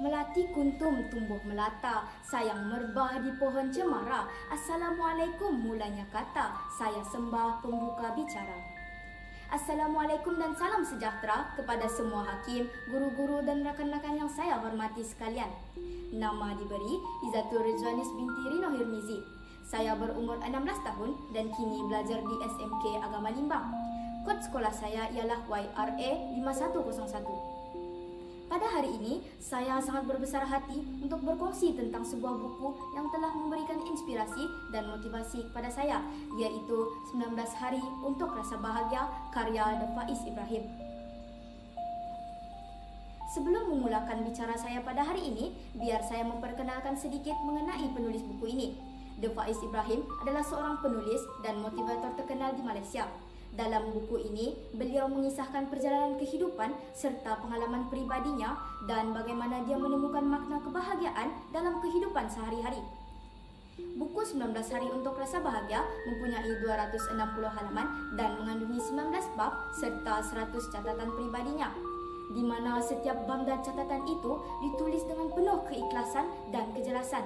Melati kuntum tumbuh melata, sayang merbah di pohon cemara. Assalamualaikum mulanya kata, saya sembah pembuka bicara. Assalamualaikum dan salam sejahtera kepada semua hakim, guru-guru dan rakan-rakan yang saya hormati sekalian. Nama diberi Izatul Rizwanis binti Rino Hirmizi. Saya berumur 16 tahun dan kini belajar di SMK Agama Limbang. Kod sekolah saya ialah YRA 5101. Pada hari ini, saya sangat berbesar hati untuk berkongsi tentang sebuah buku yang telah memberikan inspirasi dan motivasi kepada saya, iaitu 19 Hari untuk Rasa Bahagia karya The Faiz Ibrahim. Sebelum memulakan bicara saya pada hari ini, biar saya memperkenalkan sedikit mengenai penulis buku ini. The Faiz Ibrahim adalah seorang penulis dan motivator terkenal di Malaysia. Dalam buku ini, beliau mengisahkan perjalanan kehidupan serta pengalaman pribadinya dan bagaimana dia menemukan makna kebahagiaan dalam kehidupan sehari-hari. Buku 19 Hari untuk Rasa Bahagia mempunyai 260 halaman dan mengandungi 19 bab serta 100 catatan pribadinya, di mana setiap bab dan catatan itu ditulis dengan penuh keikhlasan dan kejelasan.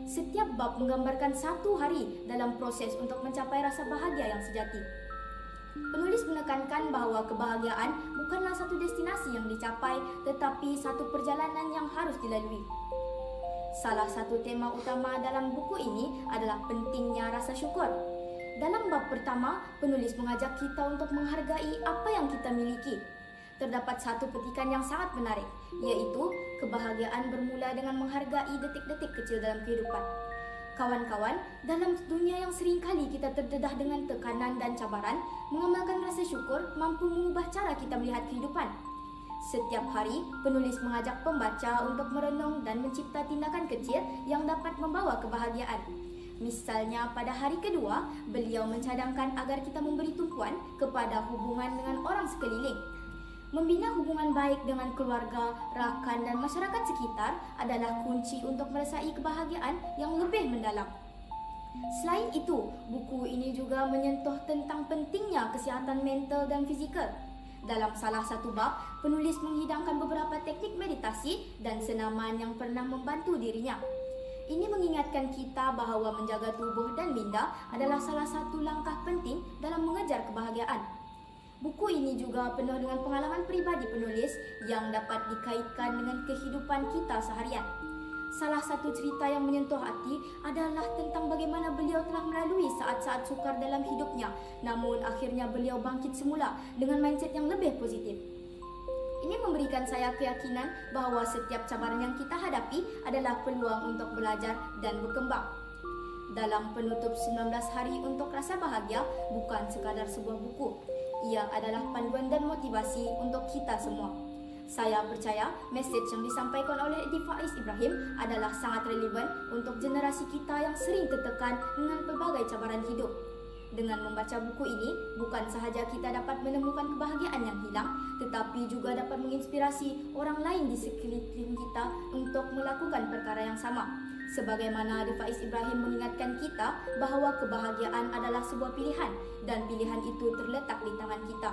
Setiap bab menggambarkan satu hari dalam proses untuk mencapai rasa bahagia yang sejati. Penulis menekankan bahawa kebahagiaan bukanlah satu destinasi yang dicapai, tetapi satu perjalanan yang harus dilalui. Salah satu tema utama dalam buku ini adalah pentingnya rasa syukur. Dalam bab pertama, penulis mengajak kita untuk menghargai apa yang kita miliki. Terdapat satu petikan yang sangat menarik, iaitu kebahagiaan bermula dengan menghargai detik-detik kecil dalam kehidupan. Kawan-kawan, dalam dunia yang seringkali kita terdedah dengan tekanan dan cabaran, mengamalkan rasa syukur mampu mengubah cara kita melihat kehidupan. Setiap hari, penulis mengajak pembaca untuk merenung dan mencipta tindakan kecil yang dapat membawa kebahagiaan. Misalnya, pada hari kedua, beliau mencadangkan agar kita memberi tumpuan kepada hubungan dengan orang sekeliling. Membina hubungan baik dengan keluarga, rakan dan masyarakat sekitar adalah kunci untuk merasakan kebahagiaan yang lebih mendalam. Selain itu, buku ini juga menyentuh tentang pentingnya kesihatan mental dan fizikal. Dalam salah satu bab, penulis menghidangkan beberapa teknik meditasi dan senaman yang pernah membantu dirinya. Ini mengingatkan kita bahawa menjaga tubuh dan minda adalah salah satu langkah penting dalam mengejar kebahagiaan. Buku ini juga penuh dengan pengalaman pribadi penulis yang dapat dikaitkan dengan kehidupan kita seharian. Salah satu cerita yang menyentuh hati adalah tentang bagaimana beliau telah melalui saat-saat sukar dalam hidupnya, namun akhirnya beliau bangkit semula dengan mindset yang lebih positif. Ini memberikan saya keyakinan bahawa setiap cabaran yang kita hadapi adalah peluang untuk belajar dan berkembang. Dalam penutup 19 Hari untuk Rasa Bahagia bukan sekadar sebuah buku. Ia adalah panduan dan motivasi untuk kita semua. Saya percaya mesej yang disampaikan oleh The Faiz Ibrahim adalah sangat relevan untuk generasi kita yang sering tertekan dengan pelbagai cabaran hidup. Dengan membaca buku ini, bukan sahaja kita dapat menemukan kebahagiaan yang hilang, tetapi juga dapat menginspirasi orang lain di sekeliling kita untuk melakukan perkara yang sama. Sebagaimana The Faiz Ibrahim mengingatkan kita bahawa kebahagiaan adalah sebuah pilihan dan pilihan itu terletak di tangan kita.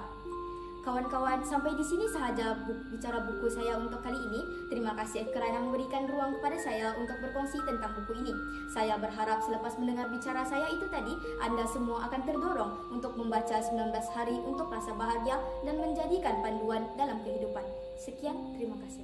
Kawan-kawan, sampai di sini sahaja bicara buku saya untuk kali ini. Terima kasih kerana memberikan ruang kepada saya untuk berkongsi tentang buku ini. Saya berharap selepas mendengar bicara saya itu tadi, anda semua akan terdorong untuk membaca 19 Hari untuk Rasa Bahagia dan menjadikan panduan dalam kehidupan. Sekian, terima kasih.